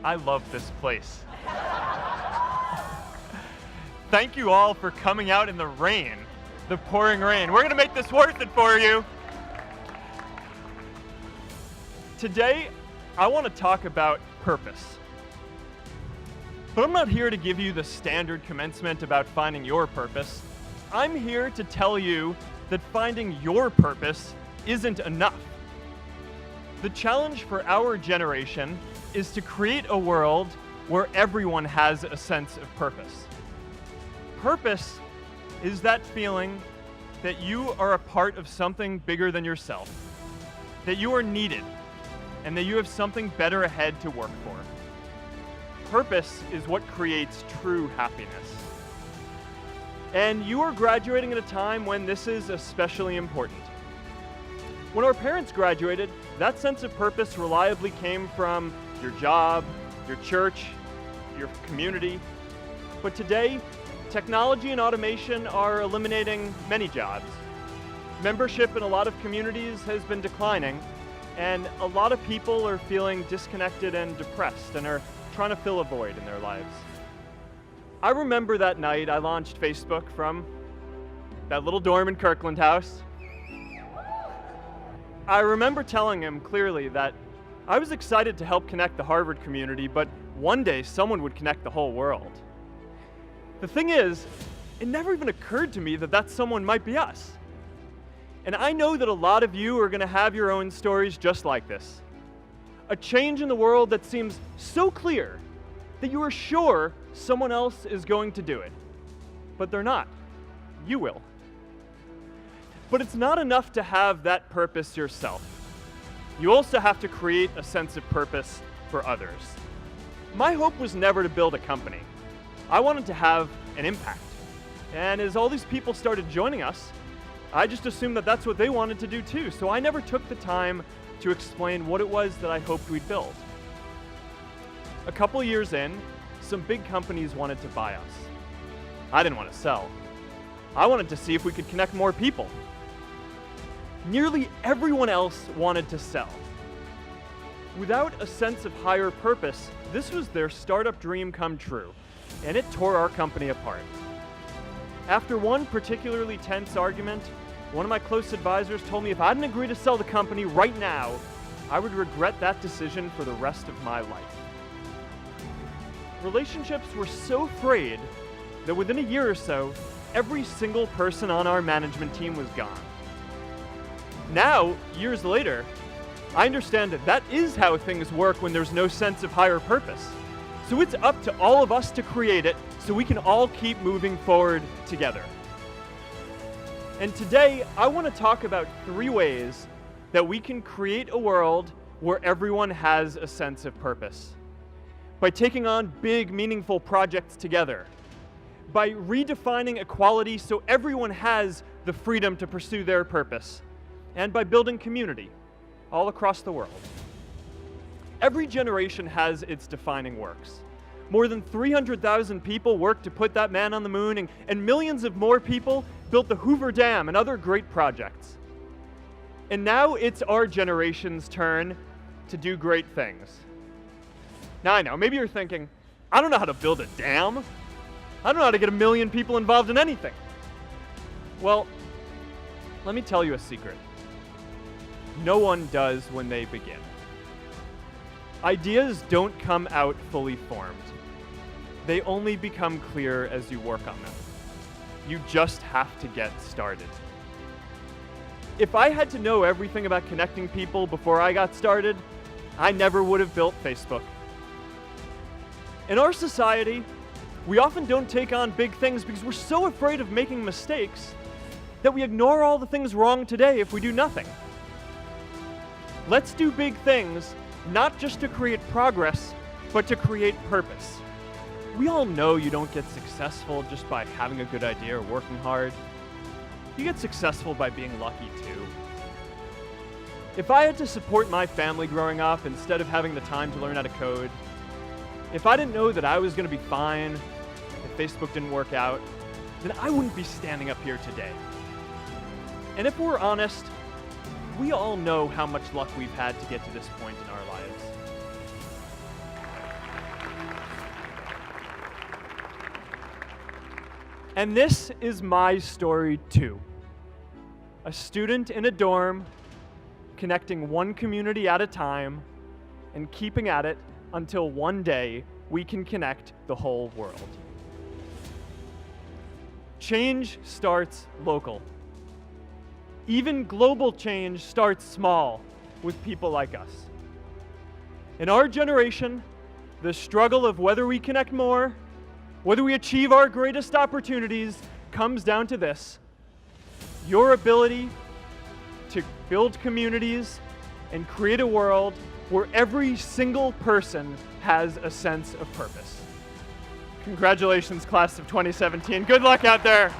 I love this place. Thank you all for coming out in the rain, the pouring rain. We're going to make this worth it for you. Today, I want to talk about purpose. But I'm not here to give you the standard commencement about finding your purpose. I'm here to tell you that finding your purpose isn't enough. The challenge for our generation is to create a world where everyone has a sense of purpose. Purpose is that feeling that you are a part of something bigger than yourself, that you are needed, and that you have something better ahead to work for. Purpose is what creates true happiness. And you are graduating at a time when this is especially important. When our parents graduated, that sense of purpose reliably came from your job, your church, your community. But today, technology and automation are eliminating many jobs. Membership in a lot of communities has been declining, and a lot of people are feeling disconnected and depressed and are trying to fill a void in their lives. I remember that night I launched Facebook from that little dorm in Kirkland House. I remember telling him clearly that I was excited to help connect the Harvard community, but one day someone would connect the whole world. The thing is, it never even occurred to me that that someone might be us. And I know that a lot of you are going to have your own stories just like this. A change in the world that seems so clear that you are sure someone else is going to do it. But they're not. You will. But it's not enough to have that purpose yourself. You also have to create a sense of purpose for others. My hope was never to build a company. I wanted to have an impact. And as all these people started joining us, I just assumed that that's what they wanted to do too. So I never took the time to explain what it was that I hoped we'd build. A couple years in, some big companies wanted to buy us. I didn't want to sell. I wanted to see if we could connect more people. Nearly everyone else wanted to sell. Without a sense of higher purpose, this was their startup dream come true, and it tore our company apart. After one particularly tense argument, one of my close advisors told me if I didn't agree to sell the company right now, I would regret that decision for the rest of my life. Relationships were so frayed that within a year or so, every single person on our management team was gone. Now, years later, I understand that that is how things work when there's no sense of higher purpose. So it's up to all of us to create it so we can all keep moving forward together. And today, I want to talk about 3 ways that we can create a world where everyone has a sense of purpose. By taking on big, meaningful projects together. By redefining equality so everyone has the freedom to pursue their purpose. And by building community all across the world. Every generation has its defining works. More than 300,000 people worked to put that man on the moon, and millions of more people built the Hoover Dam and other great projects. And now it's our generation's turn to do great things. Now I know, maybe you're thinking, I don't know how to build a dam. I don't know how to get 1 million people involved in anything. Well, let me tell you a secret. No one does when they begin. Ideas don't come out fully formed. They only become clear as you work on them. You just have to get started. If I had to know everything about connecting people before I got started, I never would have built Facebook. In our society, we often don't take on big things because we're so afraid of making mistakes that we ignore all the things wrong today if we do nothing. Let's do big things, not just to create progress, but to create purpose. We all know you don't get successful just by having a good idea or working hard. You get successful by being lucky too. If I had to support my family growing up instead of having the time to learn how to code, if I didn't know that I was going to be fine if Facebook didn't work out, then I wouldn't be standing up here today. And if we're honest, we all know how much luck we've had to get to this point in our lives. And this is my story too. A student in a dorm, connecting one community at a time and keeping at it until one day we can connect the whole world. Change starts local. Even global change starts small with people like us. In our generation, the struggle of whether we connect more, whether we achieve our greatest opportunities, comes down to this: your ability to build communities and create a world where every single person has a sense of purpose. Congratulations, class of 2017. Good luck out there.